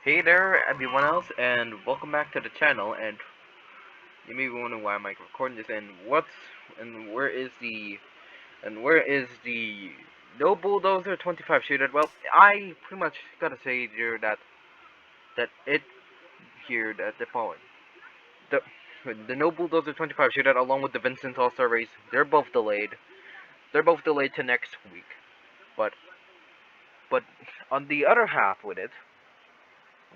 Hey there, everyone else, and welcome back to the channel. And you may be wondering why I'm recording this, and where is the No Bulldozer 25 Shootout? Well, I pretty much gotta say here that the following the the No Bulldozer 25 Shootout along with the Vincent All Star Race, they're both delayed. They're both delayed to next week. But but on the other half with it,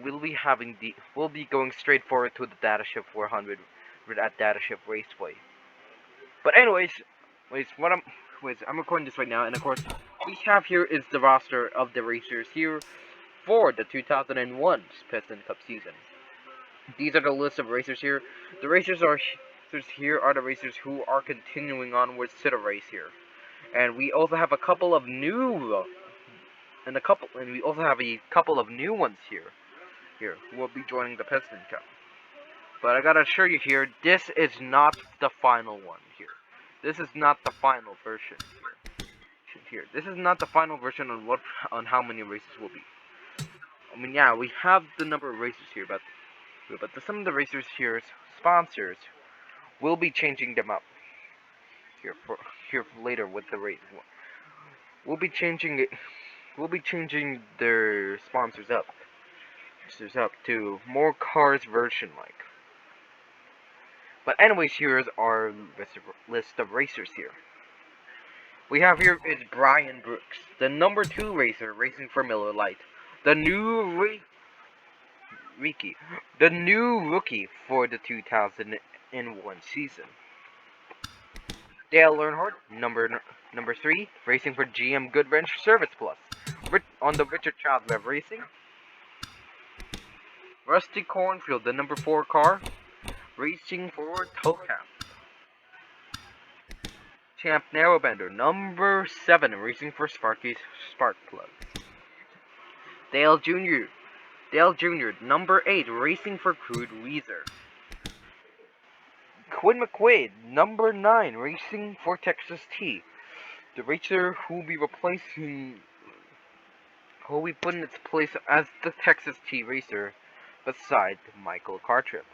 we'll be going straight forward to the Dataship 400 at Dataship Raceway. But anyways, wait, what I'm wait, I'm recording this right now, and of course, we have here is the roster of the racers here for the 2001 Piston Cup season. These are the list of racers here. The racers here are the racers who are continuing onwards to the race here, and we also have a couple of new and we also have a couple of new ones here who will be joining the Piston Cup. But I gotta assure you here, this is not the final one here. This is not the final version here. This is not the final version on how many races will be. I mean, yeah, we have the number of races here, but some of the racers here's sponsors will be changing them up here for later with the race. We'll be changing it. We'll be changing their sponsors up to more cars version like. But anyways, here's our list of racers here. We have here is Brian Brooks, the number 2 racer racing for Miller Lite, the new rookie for the 2001 season. Dale Earnhardt, number 3, racing for GM Goodwrench Service Plus, on the Richard Child Web Racing. Rusty Cornfield, the number 4 car, racing for Tocam. Champ Narrowbender, number 7, racing for Sparky's Spark Plug. Dale Jr., number 8, racing for Crude Weezer. Quinn McQuaid, number 9, racing for Texas T. The racer who will be put in its place as the Texas T racer beside Michael Cartrip.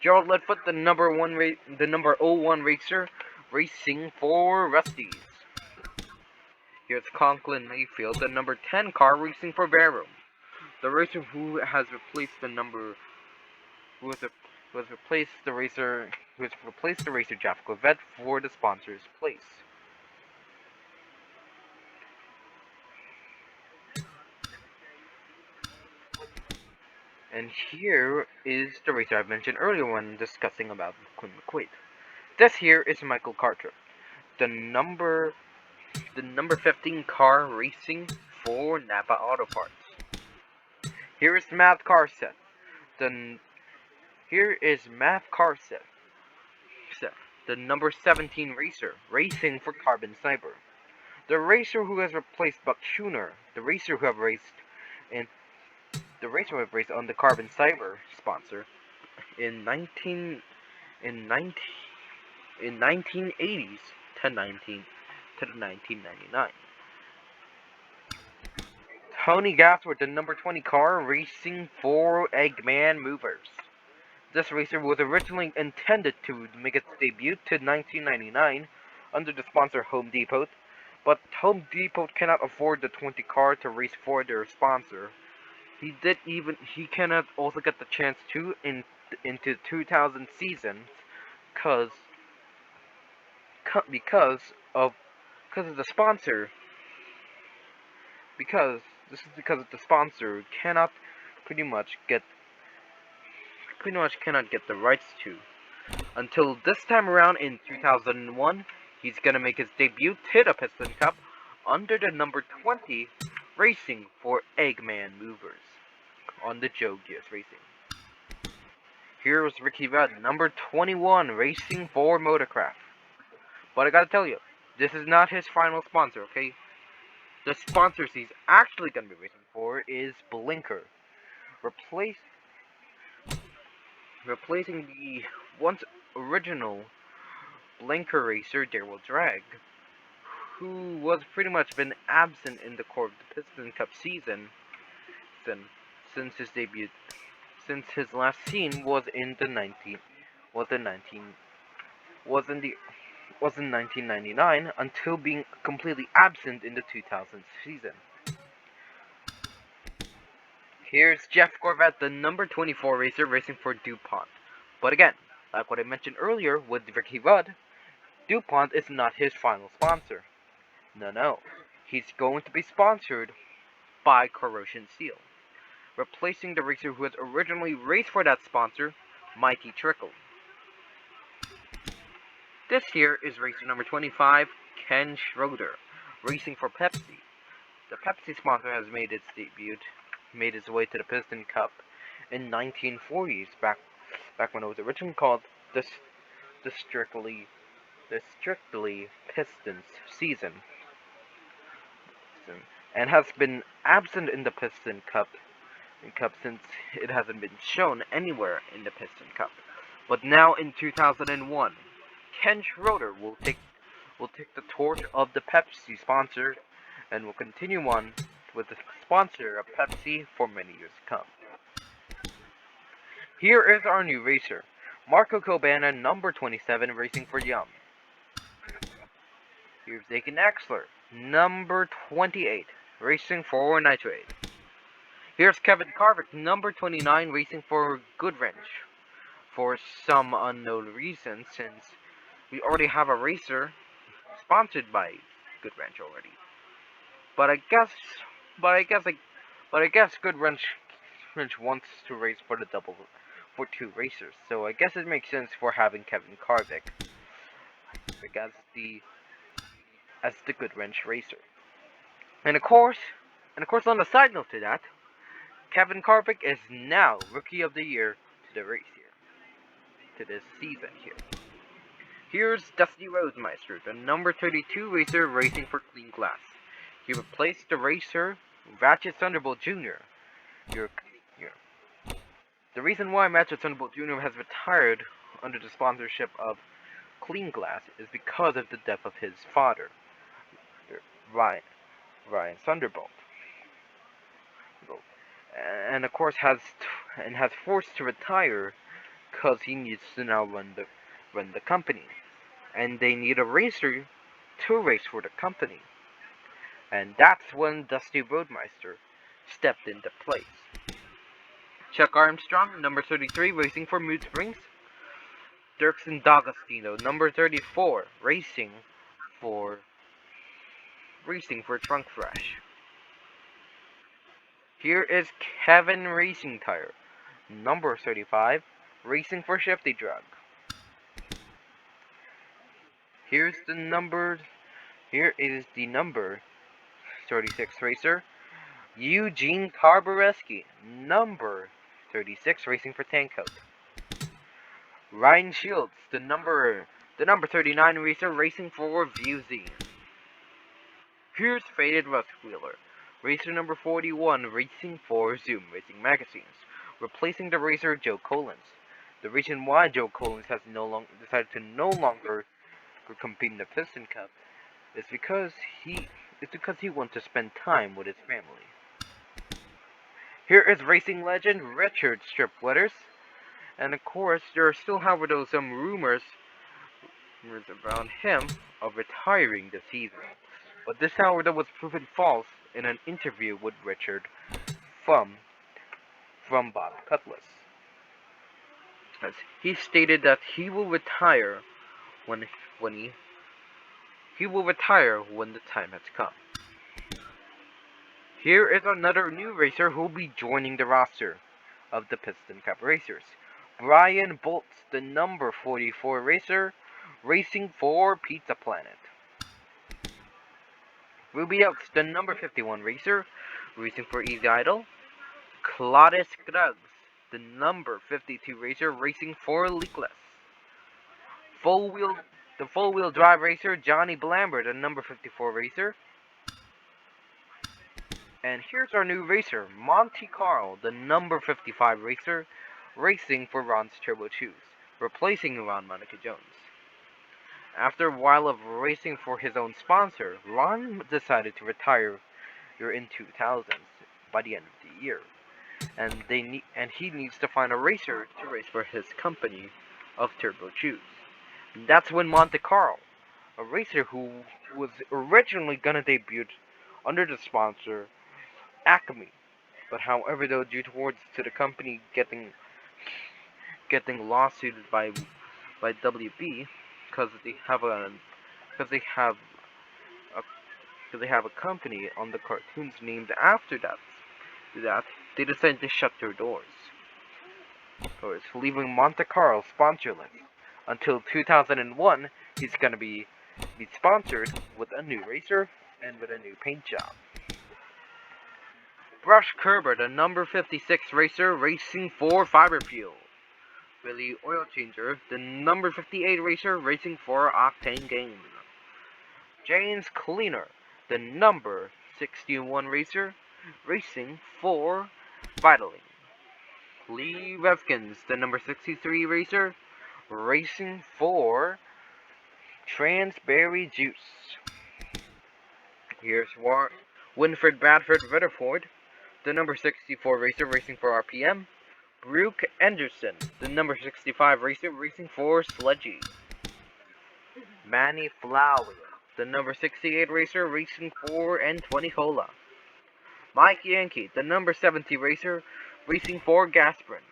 Gerald Ledfoot, the number 01 racer, racing for Rusty's. Here's Conklin Mayfield, the number 10 car, racing for Verum. The racer who has replaced the racer Jeff Corvette for the sponsor's place. And here is the racer I mentioned earlier when discussing about Quinn McQuaid. This here is Michael Carter, the number 15 car racing for Napa Auto Parts. Here is Matt Carset. Here is Matt Carset, the number 17 racer racing for Carbon Sniper. The racer who has replaced Buck Schooner, the racer who have raced on the Carbon Cyber sponsor in 1980s to 1999. Tony Gassworth, the number 20 car, racing for Eggman Movers. This racer was originally intended to make its debut to 1999 under the sponsor Home Depot, but Home Depot cannot afford the 20 car to race for their sponsor. He cannot also get the chance to into 2000 seasons because of the sponsor. Because the sponsor cannot cannot get the rights to until this time around in 2001. He's gonna make his debut to the Piston Cup under the number 20, racing for Eggman Movers on the Joe Gears Racing. Here's Ricky Rudd, number 21, racing for Motorcraft. But I gotta tell you, this is not his final sponsor, okay? The sponsors he's actually gonna be racing for is Blinker, replacing the once original blinker racer Daryl Dragg, who was pretty much been absent in the core of the Piston Cup season since his debut, since his last scene was in the 1999 until being completely absent in the 2000s season. Here's Jeff Corvette, the number 24 racer racing for DuPont. But again, like what I mentioned earlier with Ricky Rudd, DuPont is not his final sponsor. No. He's going to be sponsored by Corrosion Steel, replacing the racer who has originally raced for that sponsor, Mighty Trickle. This here is racer number 25, Ken Schroeder, racing for Pepsi. The Pepsi sponsor has made its way to the Piston Cup in 1940s, back when it was originally called the Strictly Pistons season, and has been absent in the Piston Cup since it hasn't been shown anywhere in the Piston Cup. But now in 2001, Ken Schroeder will take the torch of the Pepsi sponsor and will continue on with the sponsor of Pepsi for many years to come. Here is our new racer, Marco Cabana, number 27, racing for Yum. Here's Aiken Axler, number 28, racing for Nitrate. Here's Kevin Carvick, number 29, racing for Goodwrench. For some unknown reason, since we already have a racer sponsored by Goodwrench already. But I guess Goodwrench wants to race for the double for two racers. So I guess it makes sense for having Kevin Carvick as the Goodwrench racer. And of course, on the side note to that, Kevin Carvick is now Rookie of the Year to the race here, to this season here. Here's Dusty Rosemeister, the number 32 racer racing for Clean Glass. He replaced the racer Ratchet Thunderbolt Jr. The reason why Ratchet Thunderbolt Jr. has retired under the sponsorship of Clean Glass is because of the death of his father, Ryan Thunderbolt, and of course has forced to retire because he needs to now run the company, and they need a racer to race for the company, and that's when Dusty Roadmeister stepped into place. Chuck Armstrong, number 33, racing for Mood Springs. Dirksen D'Agostino, number 34, racing for Trunk Fresh. Here is Kevin Racing Tire, number 35, racing for Shifty Drug. Here is the number 36 racer, Eugene Carbareski, number 36, racing for Tancoat. Ryan Shields, the number 39 racer, racing for VZ. Here's Faded Rust Wheeler, racer number 41, racing for Zoom Racing Magazines, replacing the racer Joe Collins. The reason why Joe Collins has decided to no longer compete in the Piston Cup is because he wants to spend time with his family. Here is racing legend Richard Stripweathers, and of course there are still, however, some rumors around him of retiring this season. But this, however, was proven false in an interview with Richard from Bob Cutlass, as he stated that he will retire when the time has come. Here is another new racer who will be joining the roster of the Piston Cup racers. Brian Boltz, the number 44 racer, racing for Pizza Planet. Ruby Oaks, the number 51 racer, racing for Easy Idol. Claudius Scruggs, the number 52 racer, racing for Leakless. The full-wheel drive racer, Johnny Blambert, the number 54 racer. And here's our new racer, Monty Carl, the number 55 racer, racing for Ron's Turbo Chews, replacing Ron Monica Jones. After a while of racing for his own sponsor, Ron decided to retire in 2000s by the end of the year, and he needs to find a racer to race for his company of turbo chews. And that's when Monte Carlo, a racer who was originally gonna debut under the sponsor Acme, but however, though, due towards to the company getting lawsuited by WB because they have a because they have a because they have a company on the cartoons named after that they decided to shut their doors, leaving Monte Carlo sponsorless until 2001. He's gonna be sponsored with a new racer and with a new paint job. Brush Kerber, the number 56 racer racing for Fiber Fuel. Billy Oil Changer, the number 58 racer racing for Octane Games. James Cleaner, the number 61 racer racing for Vitaling. Lee Revkins, the number 63 racer racing for Transberry Juice. Here's Winfred Bradford Rutherford, the number 64 racer racing for RPM. Brooke Anderson, the number 65 racer racing for Sledgy. Manny Flower, the number 68 racer racing for N20 Cola. Mike Yankee, the number 70 racer racing for Gasprin.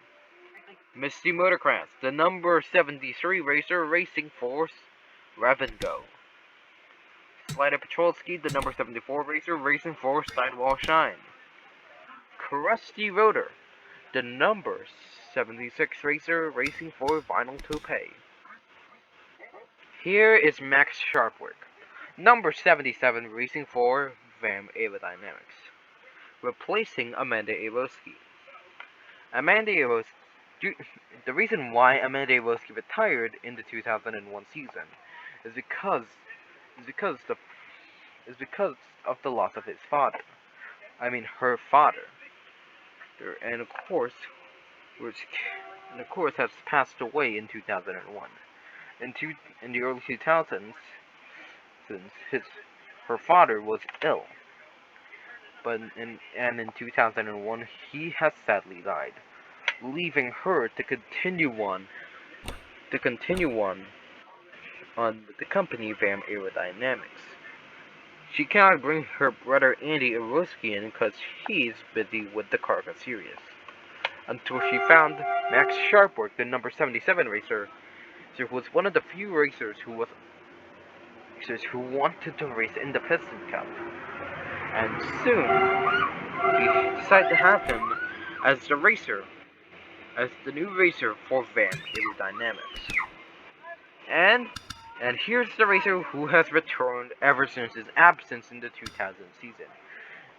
Misty Motorcraft, the number 73 racer racing for Rev and Go. Slider Patrolski, the number 74 racer racing for Sidewall Shine. Krusty Rotor, the number 76 racer racing for Vinyl Toupee. Here is Max Sharpwork, number 77 racing for VAM Aerodynamics, replacing Amanda Aroski. The reason why Amanda Aroski retired in the 2001 season is because of the loss of his father. I mean, her father. And of course has passed away in 2001. In the early 2000s, since her father was ill, in 2001 he has sadly died, leaving her to continue on with the company VAM Aerodynamics. She cannot bring her brother Andy Aroski in because he's busy with the Carga series, until she found Max Sharpwork, the number 77 racer, who was one of the few racers who wanted to race in the Piston Cup. And soon, she decided to have him as the new racer for VAM Aerodynamics. And here's the racer who has returned ever since his absence in the 2000 season.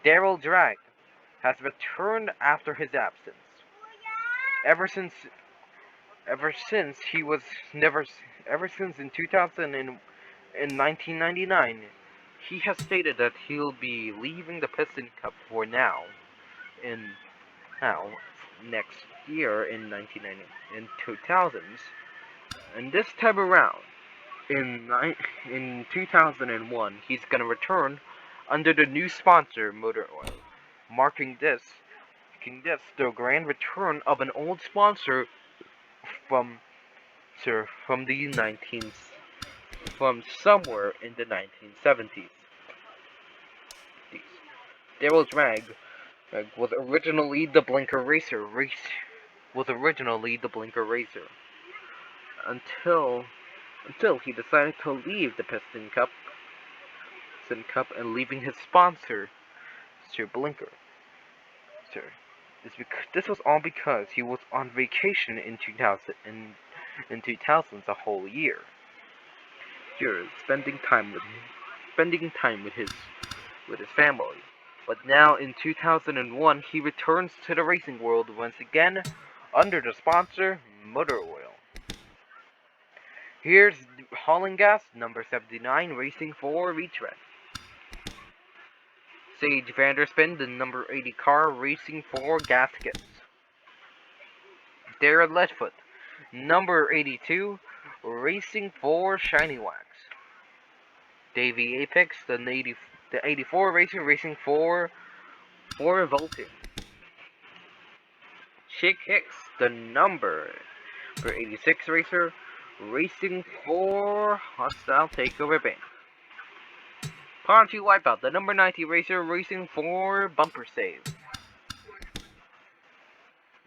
Daryl Drag has returned after his absence. Ever since in 2000 and in 1999, he has stated that he'll be leaving the Piston Cup for next year in 2000s, and this time around, in 2001, he's gonna return under the new sponsor Motor Oil, marking this the grand return of an old sponsor from somewhere in the 1970s. Daryl Drag was originally the Blinker Racer until he decided to leave the Piston Cup and leaving his sponsor, Sir Blinker. This was all because he was on vacation in 2000s a whole year. Here, spending time with his family. But now in 2001, he returns to the racing world once again under the sponsor Motor Oil. Here's Hauling Gas, number 79, racing for Retread. Sage Vanderspin, the number 80 car, racing for Gaskets. Darren Letfoot, number 82, racing for Shiny Wax. Davey Apex, the 84 racer racing for Volting. Chick Hicks, the number 86 racer racing for Hostile Takeover Bank. Ponchi Wipeout, the number 90 racer racing for Bumper Save.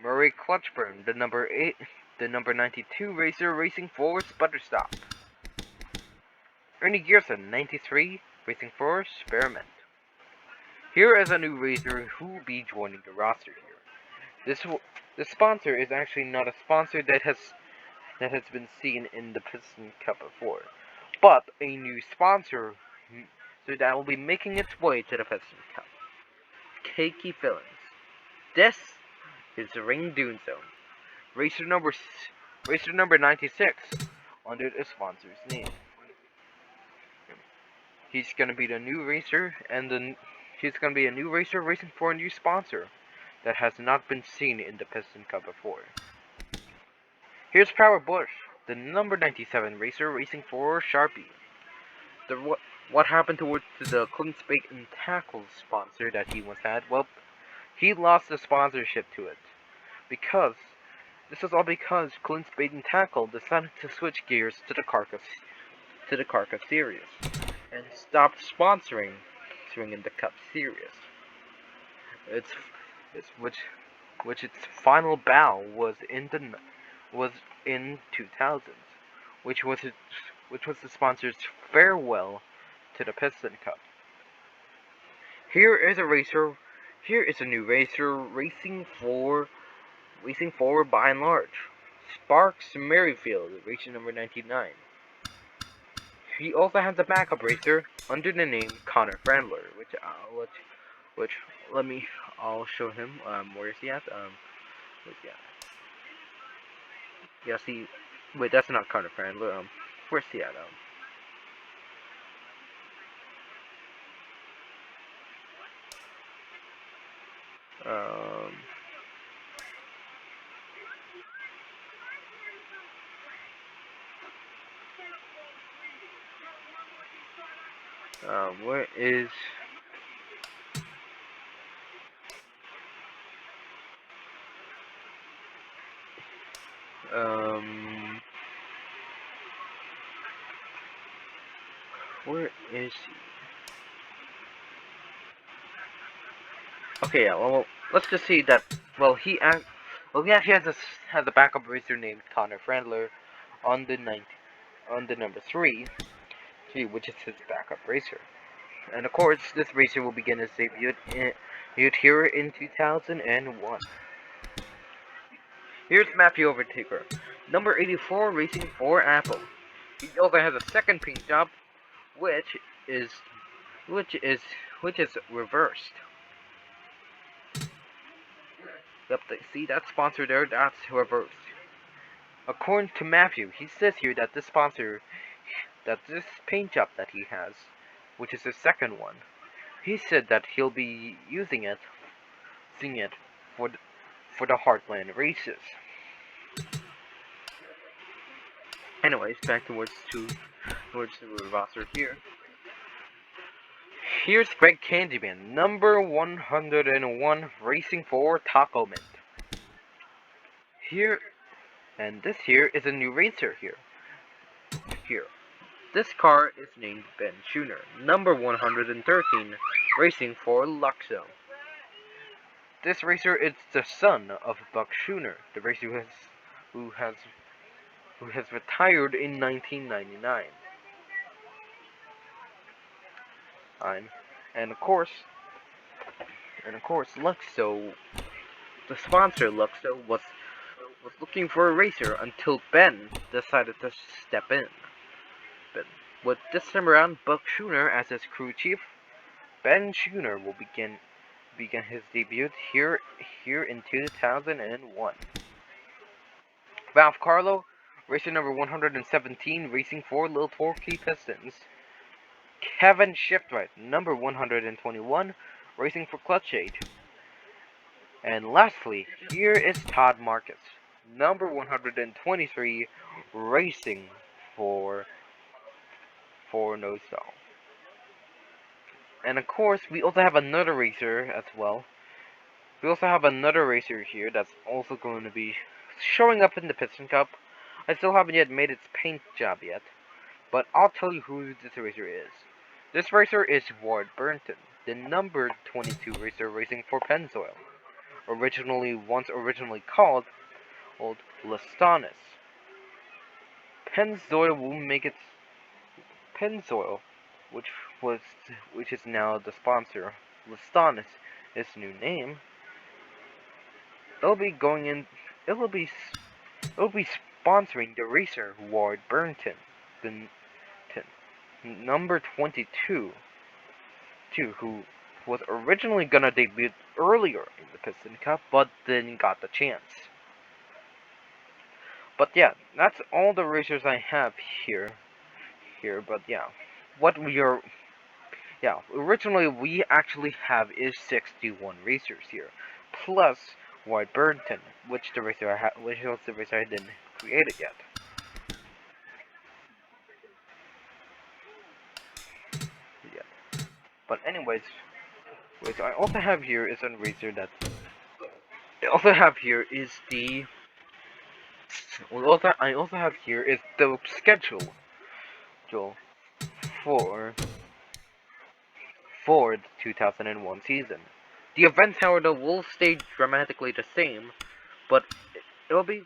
Murray Clutchburn, the number 92 racer racing for Sputter Stop. Ernie Gearson, 93, racing for Experiment. Here is a new racer who will be joining the roster here. This sponsor is actually not a sponsor that has been seen in the Piston Cup before, but a new sponsor that will be making its way to the Piston Cup. Keiki Fillings. This is the Ring Dune Zone. Racer number 96 under the sponsor's name. He's gonna be the new racer, and he's gonna be a new racer racing for a new sponsor that has not been seen in the Piston Cup before. Here's Power Bush, the number 97 racer racing for Sharpie. What happened towards the Clint's Bait and Tackle sponsor that he once had? Well, he lost the sponsorship to it. This was all because Clint's Bait and Tackle decided to switch gears to the Carcass series and stopped sponsoring in the Cup series. Which its final bow was in 2000s, which was the sponsor's farewell to the Piston Cup. Here is a new racer racing for By and Large. Sparks Merrifield, racer number 99. He also has a backup racer under the name Connor Frandler, I'll show him. Where is he at? Where's he at? Yeah, see, wait, that's not Connor Frandler. Where's he at? Where is... where is he? Okay, yeah, well, let's just see that, he actually has a backup racer named Connor Frandler on the number 3, which is his backup racer. And of course, this racer will begin his debut here in 2001. Here's Matthew Overtaker, number 84 racing for Apple. He also has a second paint job, which is reversed. Yep, see that sponsor there? That's reversed. According to Matthew, he says here that this paint job that he has, which is the second one, he said that he'll be using it for the Heartland races. Anyways, back towards the roster here. Here's Greg Candyman, number 101, racing for Taco Mint. This here is a new racer here. This car is named Ben Schooner, number 113, racing for Luxo. This racer is the son of Buck Schooner, the racer who has retired in 1999. And of course, Luxo, the sponsor Luxo, was looking for a racer until Ben decided to step in. But with this time around Buck Schooner as his crew chief, Ben Schooner will begin his debut here in 2001. Ralph Carlo, racer number 117, racing for Little Torquay Pistons. Kevin Shiftright, number 121, racing for Clutchade. And lastly, here is Todd Marcus, number 123, racing for No Stall. And of course, we also have another racer as well. We also have another racer here that's also going to be showing up in the Piston Cup. I still haven't yet made its paint job yet, but I'll tell you who this racer is. This racer is Ward Burnington, the number 22 racer racing for Pennzoil, originally called Old Listanis. Pennzoil will make its Pennzoil, was which is now the sponsor. Listanis, its new name. It'll be going in. It'll be it'll be sponsoring the racer Ward Burnington, the number 22, who was originally gonna debut earlier in the Piston Cup, but then got the chance. But yeah, that's all the racers I have here. But yeah, what we are, yeah, originally we actually have is 61 racers here, plus White Burnington, which was the racer I didn't create it yet. Yeah. But anyways, what I also have here is a racer that I also have here is the I also have here is the schedule for the 2001 season. The events, however, will stay dramatically the same, but it will be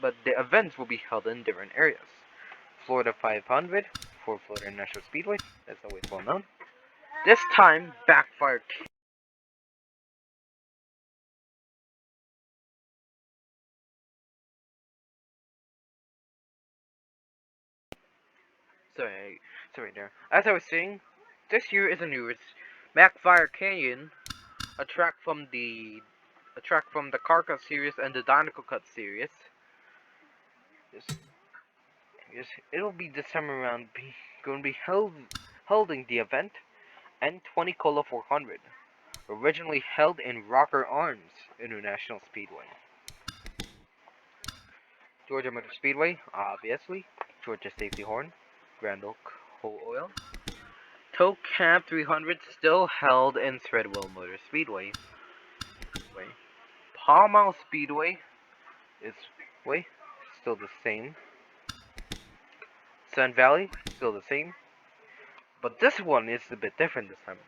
but the events will be held in different areas. Florida 500 for Florida National Speedway, that's always well known. This time, backfire. Sorry there. As I was saying, this year is a new Backfire Canyon, a track from the Carset series and the Dinoco Cut series. Yes, it'll be this time around going to be holding the event N20 Cola 400, originally held in Rocker Arms International Speedway. Georgia Motor Speedway, obviously. Georgia Safety Horn, Grand Oak Whole Oil. Tow Cab 300 still held in Threadwell Motor Speedway. Palm Mile Speedway is still the same. Sun Valley, still the same. But this one is a bit different this time.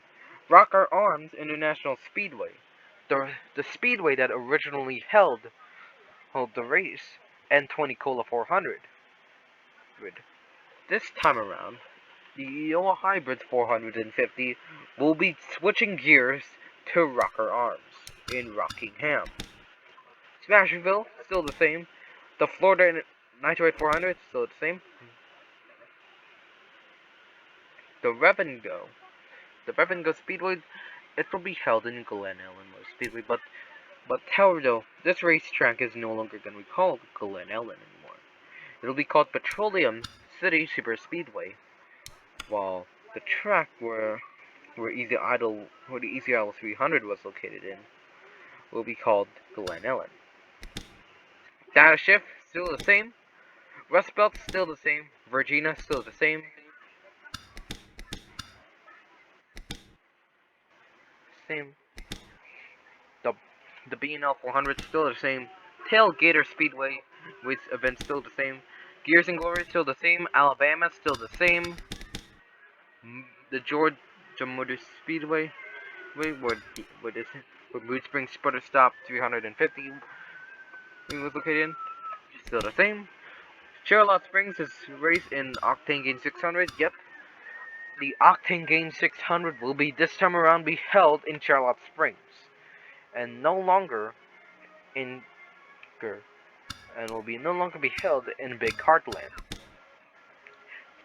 Rocker Arms International Speedway. The speedway that originally held the race, N20 Cola 400. This time around, the Iowa Hybrids 450 will be switching gears to Rocker Arms in Rockingham. Smashville, still the same. The Florida Nitrate 400, still the same. The Rev and Go Speedway, it will be held in Glen Ellen Motor Speedway, but however though, this racetrack is no longer going to be called Glen Ellen anymore. It'll be called Petroleum City Super Speedway, while the track where the Easy Idle 300 was located in will be called Glen Ellen. Data Shift, still the same. Rust Belt, still the same. Virginia, still the same. The B&L 400 still the same. Tailgater Speedway with events still the same. Gears and Glory still the same. Alabama still the same. The Georgia Motor Speedway, where Mood Springs Sputter Stop 350 was located in, still the same. Charlotte Springs is raced in Octane Gain 600. Yep, the Octane Gain 600 will be this time around be held in Charlotte Springs, and no longer will no longer be held in Big Heartland.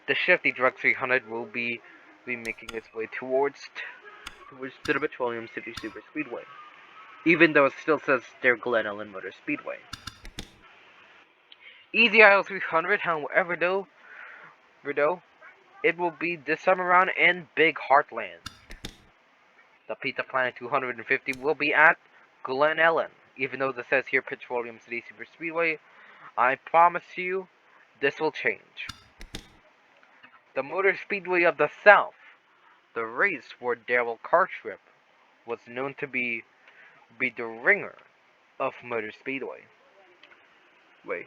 The Shifty Drug 300 will be making its way towards the Petroleum City Super Speedway, even though it still says they're Glen Ellen Motor Speedway. Easy Idle 300, however, though, it will be this time around in Big Heartland. The Pizza Planet 250 will be at Glen Ellen, even though it says here Petroleum City Super Speedway. I promise you, this will change. The Motor Speedway of the South, the race for Daryl Cartrip was known to be the ringer of Motor Speedway. Wait,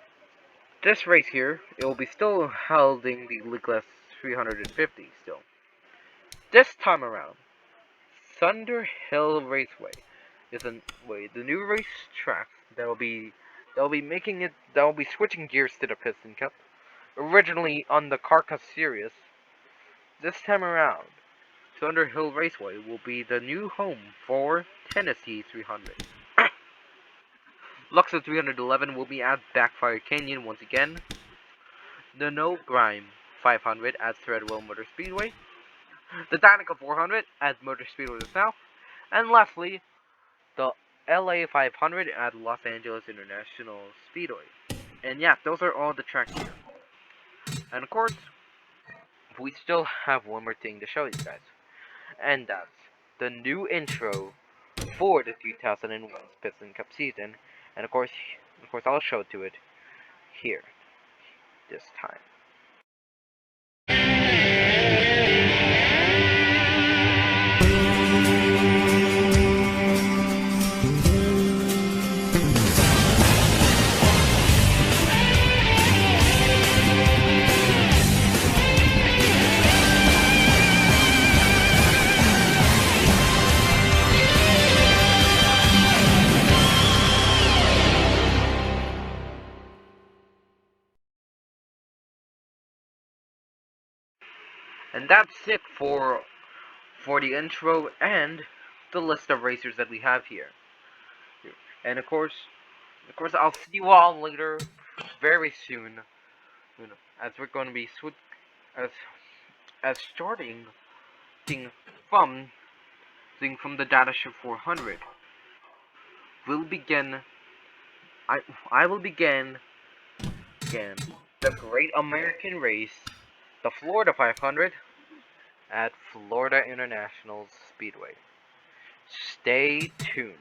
this race here, it will be still holding the League 350 still. This time around, Thunder Hill Raceway is the new race track that will be switching gears to the Piston Cup. Originally on the Carcass series, this time around, Thunder Hill Raceway will be the new home for Tennessee 300. Luxor 311 will be at Backfire Canyon once again. The No Grime 500 at Threadwell Motor Speedway. The Danica 400 at Motor Speedway South. And lastly, the LA 500 at Los Angeles International Speedway. And yeah, those are all the tracks here. And of course, we still have one more thing to show you guys. And that's the new intro for the 2001 Piston Cup season. And of course, I'll show to it here this time. And that's it for the intro and the list of racers that we have here. And of course, I'll see you all later, very soon. As we're going to be as starting from the Datashow 400. We'll begin. I will begin again the Great American Race, the Florida 500 at Florida International Speedway. Stay tuned.